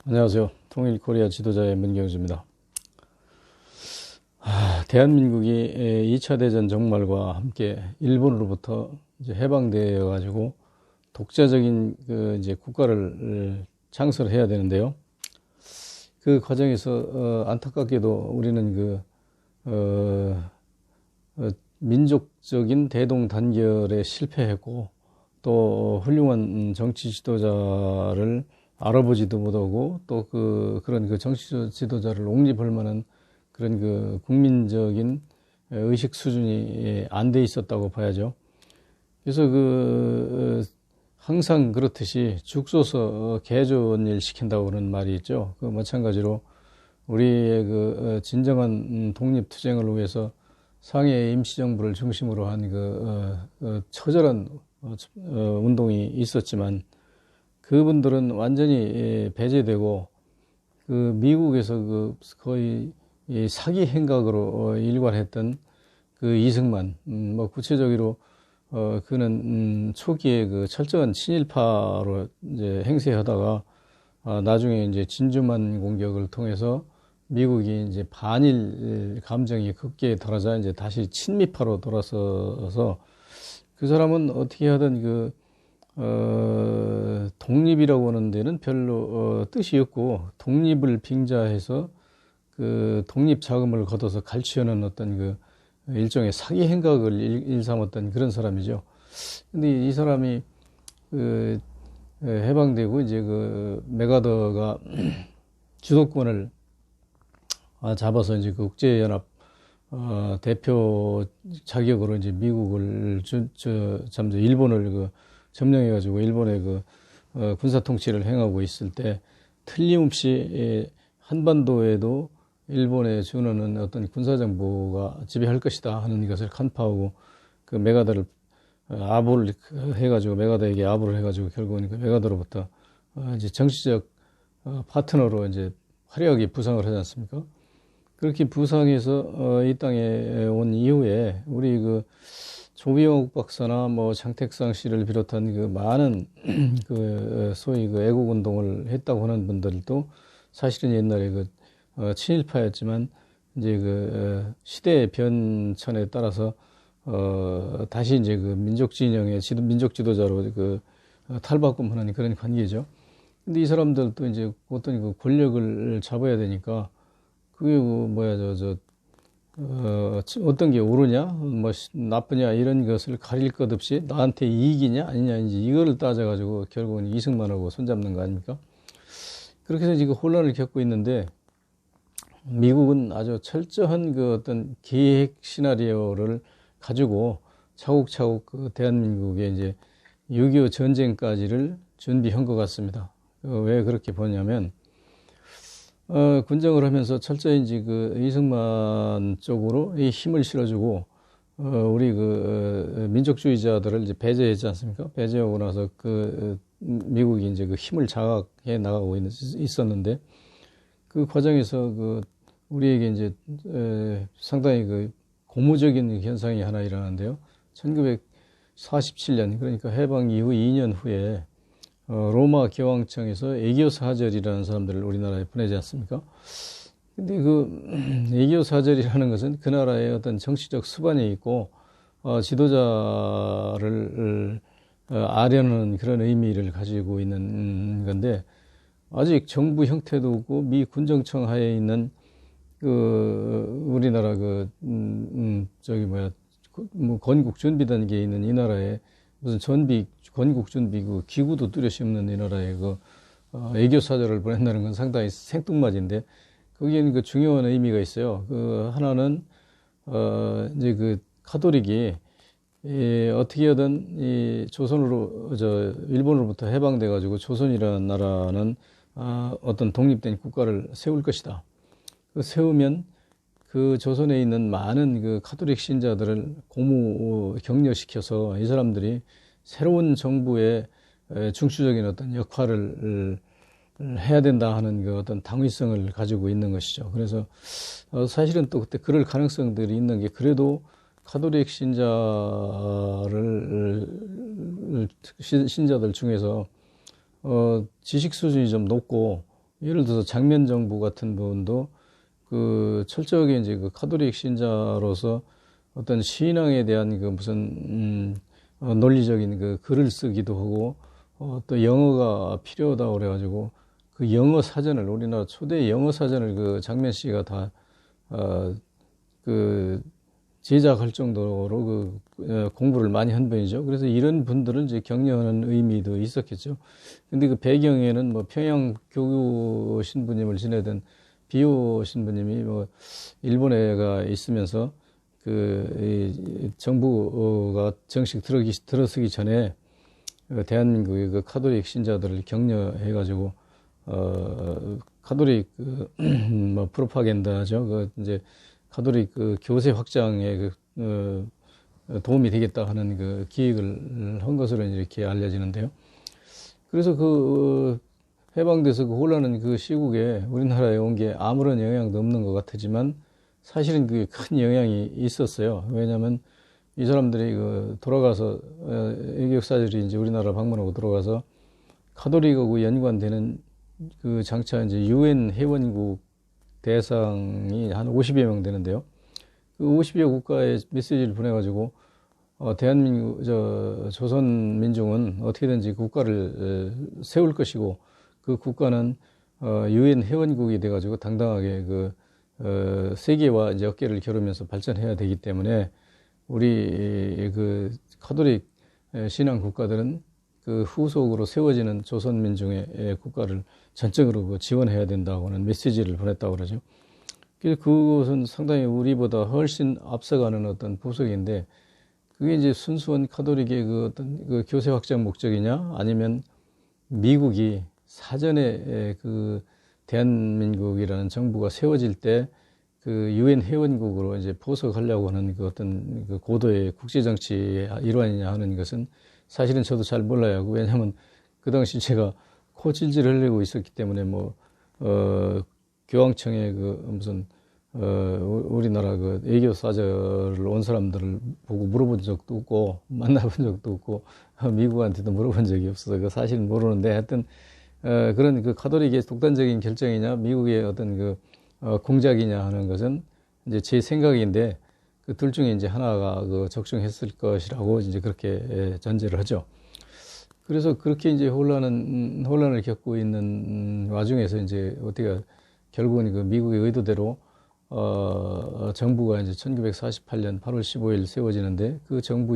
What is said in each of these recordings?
안녕하세요. 통일코리아 지도자의 문경주입니다. 대한민국이 2차 대전 종말과 함께 일본으로부터 이제 해방되어 가지고 독자적인 이제 국가를 창설해야 되는데요. 그 과정에서 안타깝게도 우리는 민족적인 대동단결에 실패했고, 또 훌륭한 정치 지도자를 알아보지도 못하고, 또 그런 정치 지도자를 옹립할 만한 그런 국민적인 의식 수준이 안 돼 있었다고 봐야죠. 그래서 항상 그렇듯이 죽 쏘서 개 좋은 일 시킨다고 그런 말이 있죠. 마찬가지로 우리의 진정한 독립투쟁을 위해서 상해 임시정부를 중심으로 한 처절한 운동이 있었지만, 그분들은 완전히 배제되고 미국에서 거의 이 사기 행각으로 일관했던 이승만, 구체적으로 그는 초기에 철저한 친일파로 이제 행세하다가 나중에 이제 진주만 공격을 통해서 미국이 이제 반일 감정이 극계에 달하자 이제 다시 친미파로 돌아서서, 그 사람은 어떻게 하든 독립이라고 하는 데는 별로 뜻이 없고, 독립을 빙자해서 독립 자금을 걷어서 갈취하는 어떤 일종의 사기 행각을 일삼았던 그런 사람이죠. 근데 이 사람이 해방되고 이제 메가더가 주도권을 잡아서 이제 국제연합 대표 자격으로 이제 미국을 일본을 점령해가지고 일본의 군사 통치를 행하고 있을 때, 틀림없이 한반도에도 일본의 준하는 어떤 군사정보가 지배할 것이다 하는 것을 간파하고 메가더를 아부를 해가지고, 메가더에게 아부를 해가지고 결국은 메가더로부터 이제 정치적 파트너로 이제 화려하게 부상을 하지 않습니까? 그렇게 부상해서 이 땅에 온 이후에 우리 조비영 박사나 장택상 씨를 비롯한 많은 소위 애국 운동을 했다고 하는 분들도 사실은 옛날에 친일파였지만, 이제 시대의 변천에 따라서 다시 이제 민족 진영의 민족 지도자로 탈바꿈하는 그런 관계죠. 근데 이 사람들도 이제 어떤 권력을 잡아야 되니까, 그게 어떤 게 옳으냐, 나쁘냐, 이런 것을 가릴 것 없이 나한테 이익이냐, 아니냐, 이제 이거를 따져가지고 결국은 이승만하고 손잡는 거 아닙니까? 그렇게 해서 지금 혼란을 겪고 있는데, 미국은 아주 철저한 어떤 계획 시나리오를 가지고 차곡차곡 대한민국의 이제 6.25 전쟁까지를 준비한 것 같습니다. 왜 그렇게 보냐면, 군정을 하면서 철저히 이제 이승만 쪽으로 이 힘을 실어주고, 우리 민족주의자들을 이제 배제했지 않습니까? 배제하고 나서 미국이 이제 힘을 장악해 나가고 있었는데, 그 과정에서 우리에게 이제 상당히 고무적인 현상이 하나 일어나는데요. 1947년, 그러니까 해방 이후 2년 후에 로마 교황청에서 애교 사절이라는 사람들을 우리나라에 보내지 않습니까? 근데 애교 사절이라는 것은 그 나라의 어떤 정치적 수반이 있고 지도자를 아려는 그런 의미를 가지고 있는 건데, 아직 정부 형태도 없고 미 군정청 하에 있는 우리나라 건국 준비단계에 있는 이 나라에 무슨 건국 준비 기구도 뚜렷이 없는 이 나라에 애교 사절을 보낸다는 건 상당히 생뚱맞은데, 거기에는 중요한 의미가 있어요. 하나는 이제 카톨릭이 어떻게 하든 일본으로부터 해방돼 가지고 조선이라는 나라는 어떤 독립된 국가를 세울 것이다. 세우면 조선에 있는 많은 카톨릭 신자들을 고무 격려시켜서 이 사람들이 새로운 정부의 중추적인 어떤 역할을 해야 된다 하는 어떤 당위성을 가지고 있는 것이죠. 그래서 사실은 또 그때 그럴 가능성들이 있는 게, 그래도 카톨릭 신자들 중에서 지식 수준이 좀 높고 예를 들어서 장면 정부 같은 부분도 그 철저하게 이제 그 카톨릭 신자로서 어떤 신앙에 대한 그 무슨 논리적인 그 글을 쓰기도 하고 또 영어가 필요하다고 그래가지고 그 영어 사전을 우리나라 초대 영어 사전을 그 장면 씨가 다 그 제작할 정도로 공부를 많이 한 분이죠. 그래서 이런 분들을 이제 격려하는 의미도 있었겠죠. 근데 그 배경에는 뭐 평양 교구 신부님을 지내던 비오 신부님이 뭐 일본에 가 있으면서 이 정부가 정식 들어서기 전에 대한민국의 그 카톨릭 신자들을 격려해가지고 카톨릭 뭐 프로파간다죠. 이제 카톨릭 교세 확장에 도움이 되겠다 하는 그 기획을 한 것으로 이렇게 알려지는데요. 그래서 해방돼서 혼란한 그 시국에 우리나라에 온 게 아무런 영향도 없는 것 같지만 사실은 그게 큰 영향이 있었어요. 왜냐하면 이 사람들이 돌아가서 이격사들이 이제 우리나라 방문하고 들어가서 카톨릭하고 연관되는 장차 이제 유엔 회원국 대상이 한 50여 명 되는데요. 그 50여 국가에 메시지를 보내가지고 대한민국 조선 민중은 어떻게든지 국가를 세울 것이고 그 국가는 유엔 회원국이 돼가지고 당당하게 세계와 이제 어깨를 겨루면서 발전해야 되기 때문에 우리 카톨릭 신앙 국가들은 그 후속으로 세워지는 조선 민중의 국가를 전적으로 지원해야 된다고 하는 메시지를 보냈다고 그러죠. 그래서 그것은 상당히 우리보다 훨씬 앞서가는 어떤 보석인데 그게 이제 순수한 카톨릭의 어떤 교세 확장 목적이냐 아니면 미국이 사전에 대한민국이라는 정부가 세워질 때 유엔 회원국으로 이제 포석하려고 하는 어떤 고도의 국제정치의 일환이냐 하는 것은 사실은 저도 잘 몰라요. 왜냐하면 그 당시 제가 코찔질 흘리고 있었기 때문에 교황청에 무슨 우리나라 애교 사절을 온 사람들을 보고 물어본 적도 없고 만나본 적도 없고 미국한테도 물어본 적이 없어서 사실은 모르는데 하여튼 그런 카톨릭의 독단적인 결정이냐 미국의 어떤 공작이냐 하는 것은 이제 제 생각인데 그 둘 중에 이제 하나가 적중했을 것이라고 이제 그렇게 전제를 하죠. 그래서 그렇게 이제 혼란을 겪고 있는 와중에서 이제 어떻게 결국은 미국의 의도대로 정부가 이제 1948년 8월 15일 세워지는데 그 정부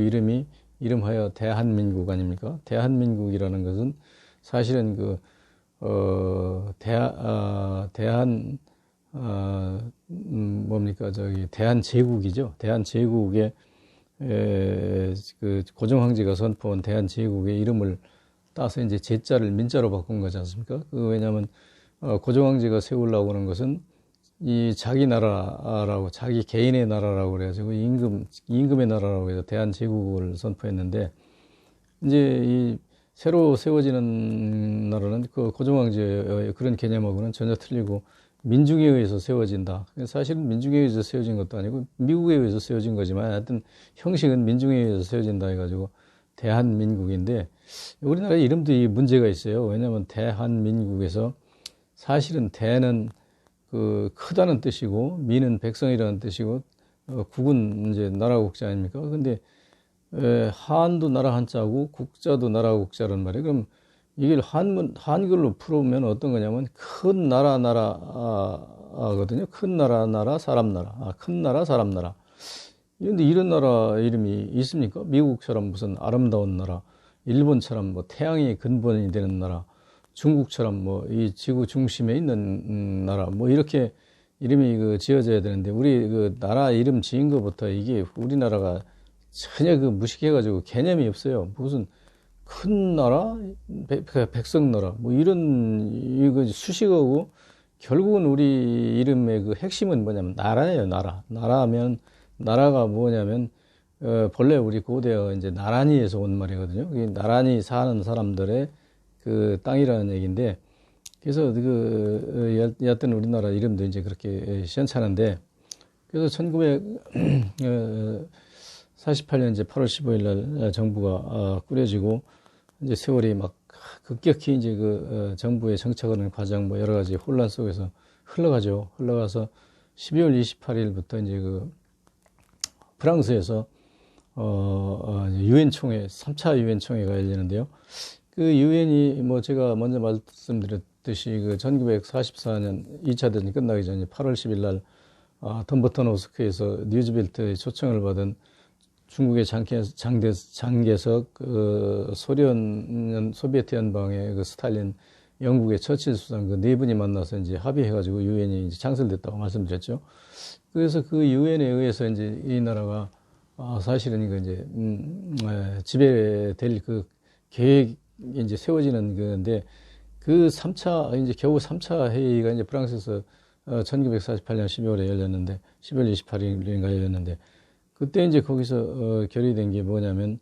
이름하여 대한민국 아닙니까? 대한민국이라는 것은 사실은 대한제국이죠. 대한제국의 고종 황제가 선포한 대한제국의 이름을 따서 이제 제자를 민자로 바꾼 거지 않습니까? 왜냐하면 고종 황제가 세우려고 하는 것은 이 자기 나라라고 자기 개인의 나라라고 그래가지고 임금의 나라라고 해서 대한제국을 선포했는데 이제 이 새로 세워지는 나라는 고종 황제의 그런 개념하고는 전혀 틀리고 민중에 의해서 세워진다. 사실은 민중에 의해서 세워진 것도 아니고 미국에 의해서 세워진 거지만 하여튼 형식은 민중에 의해서 세워진다 해가지고 대한민국인데 우리나라 이름도 이 문제가 있어요. 왜냐하면 대한민국에서 사실은 대는 크다는 뜻이고 민은 백성이라는 뜻이고 국은 이제 나라 국자 아닙니까? 근데 한도 나라 한자고 국자도 나라 국자란 말이에요. 그럼 이걸 한글로 풀으면 어떤 거냐면 큰 나라거든요. 큰 나라, 사람 나라. 큰 나라, 사람 나라. 그런데 이런 나라 이름이 있습니까? 미국처럼 무슨 아름다운 나라, 일본처럼 태양이 근본이 되는 나라, 중국처럼 이 지구 중심에 있는 나라, 이렇게 이름이 지어져야 되는데 우리 나라 이름 지은 것부터 이게 우리나라가 전혀 무식해가지고 개념이 없어요. 무슨 큰 나라, 백성 나라, 이런, 이거 수식어고, 결국은 우리 이름의 핵심은 뭐냐면, 나라예요, 나라. 나라가 뭐냐면, 본래 우리 고대어 이제 나란히에서 온 말이거든요. 나란히 사는 사람들의 땅이라는 얘기인데, 그래서 여하튼 우리나라 이름도 이제 그렇게 시원찮은데, 그래서 1948년 이제 8월 15일 날 정부가 꾸려지고, 이제 세월이 막 급격히 이제 정부의 정착하는 과정 뭐 여러 가지 혼란 속에서 흘러가죠. 흘러가서 12월 28일부터 이제 프랑스에서 유엔 총회, 3차 유엔 총회가 열리는데요. 그 유엔이 뭐 제가 먼저 말씀드렸듯이 1944년 2차 대전이 끝나기 전에 8월 10일 날 덤버턴 오스크에서 뉴즈벨트의 초청을 받은 중국의 장개석, 소비에트 연방의 스탈린, 영국의 처칠 수상 네 분이 만나서 이제 합의해가지고 유엔이 이제 창설됐다고 말씀드렸죠. 그래서 그 유엔에 의해서 이제 이 나라가 사실은 이제 지배될 계획이 이제 세워지는 건데 그 3차 이제 겨우 3차 회의가 이제 프랑스에서 1948년 12월에 열렸는데 12월 28일인가 열렸는데 그때 이제 거기서 결의된 게 뭐냐면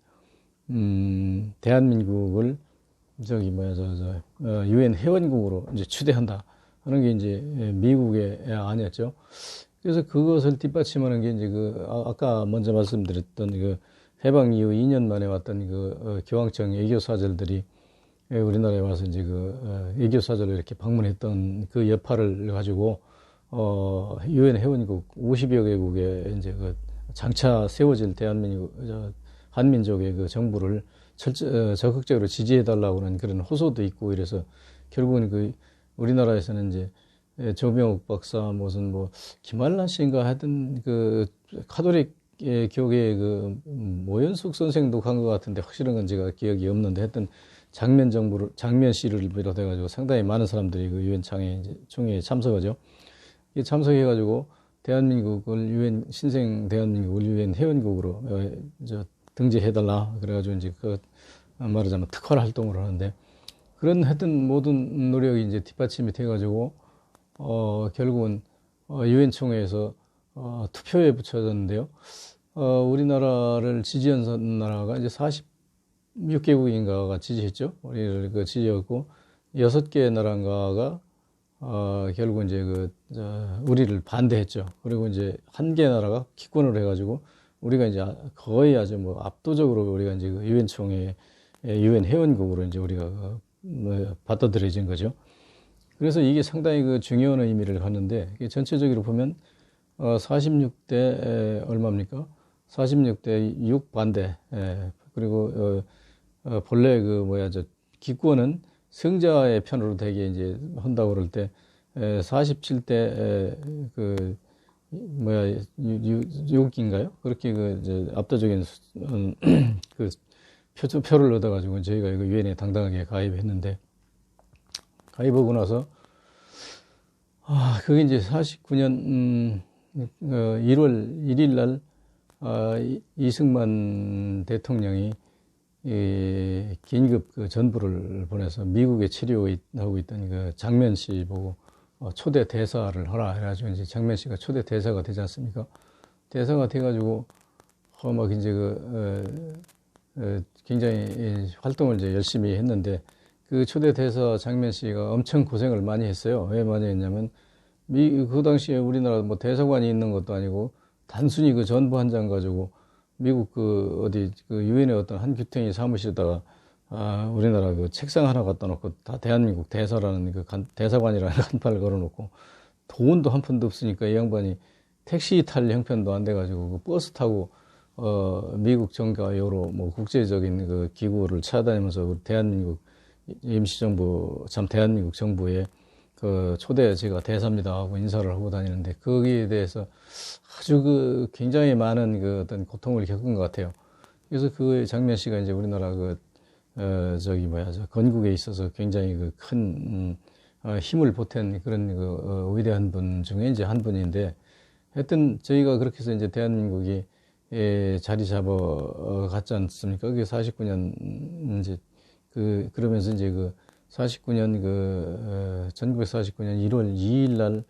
대한민국을 유엔 회원국으로 이제 추대한다 하는 게 이제 미국의 안이었죠. 그래서 그것을 뒷받침하는 게 이제 아까 먼저 말씀드렸던 해방 이후 2년 만에 왔던 교황청 애교사절들이 우리나라에 와서 이제 애교사절을 이렇게 방문했던 그 여파를 가지고 유엔 회원국 50여 개국의 이제 장차 세워질 대한민국 한민족의 정부를 적극적으로 지지해달라고 하는 그런 호소도 있고 이래서 결국은 우리나라에서는 이제 조병옥 박사 무슨 김한란 씨인가 하여튼 카톨릭 교계의 모연숙 선생도 간 것 같은데 확실한 건 제가 기억이 없는데 하여튼 장면 씨를 비롯해가지고 상당히 많은 사람들이 유엔 총회에 참석하죠. 참석해가지고 대한민국을 신생 대한민국을 유엔 회원국으로 등재해달라 그래가지고 이제 말하자면 특활 활동을 하는데 그런 하여튼 모든 노력이 이제 뒷받침이 돼가지고 결국은 유엔 총회에서 투표에 붙여졌는데요. 우리나라를 지지한 나라가 이제 46개국인가가 지지했죠. 우리를 지지했고 6개 나라인가가 결국 이제 우리를 반대했죠. 그리고 이제 1개 나라가 기권을 해가지고 우리가 이제 거의 아주 압도적으로 우리가 이제 유엔 총회, 유엔 회원국으로 이제 우리가 받아들여진 거죠. 그래서 이게 상당히 중요한 의미를 갖는데 전체적으로 보면 46대 얼마입니까? 46대 6 반대. 그리고 본래 기권은 승자의 편으로 되게 이제 한다고 그럴 때 47대 6인가요? 그렇게 이제 압도적인 표를 얻어가지고 저희가 이거 유엔에 당당하게 가입했는데 가입하고 나서 그게 이제 49년 1월 1일 날 이승만 대통령이 긴급 전부를 보내서 미국에 치료하고 있던 장면 씨 보고 초대 대사를 하라 해가지고 이제 장면 씨가 초대 대사가 되지 않습니까? 대사가 돼가지고 막 이제 굉장히 활동을 이제 열심히 했는데 그 초대 대사 장면 씨가 엄청 고생을 많이 했어요. 왜 많이 했냐면 그 당시에 우리나라 대사관이 있는 것도 아니고 단순히 전부 한 장 가지고 미국 유엔의 어떤 한 규탱이 사무실에다가 우리나라 책상 하나 갖다 놓고 다 대한민국 대사라는 대사관이라는 한판을 걸어 놓고 돈도 한 푼도 없으니까 이 양반이 택시 탈 형편도 안 돼가지고 버스 타고 미국 정가요로 국제적인 기구를 찾아다니면서 대한민국 임시정부 대한민국 정부의 초대 제가 대사입니다 하고 인사를 하고 다니는데 거기에 대해서 아주 굉장히 많은 어떤 고통을 겪은 것 같아요. 그래서 장면 씨가 이제 우리나라 건국에 있어서 굉장히 큰 힘을 보탠 그런 위대한 분 중에 이제 한 분인데 하여튼 저희가 그렇게 해서 이제 대한민국이 자리 잡아 갔지 않습니까? 그게 49년 이제 그러면서 이제 1949년 1월 2일 날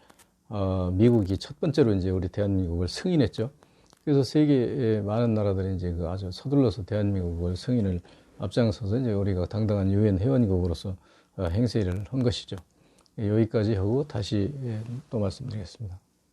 미국이 첫 번째로 이제 우리 대한민국을 승인했죠. 그래서 세계의 많은 나라들이 이제 아주 서둘러서 대한민국을 승인을 앞장서서 이제 우리가 당당한 유엔 회원국으로서 행세를 한 것이죠. 여기까지 하고 다시 또 말씀드리겠습니다.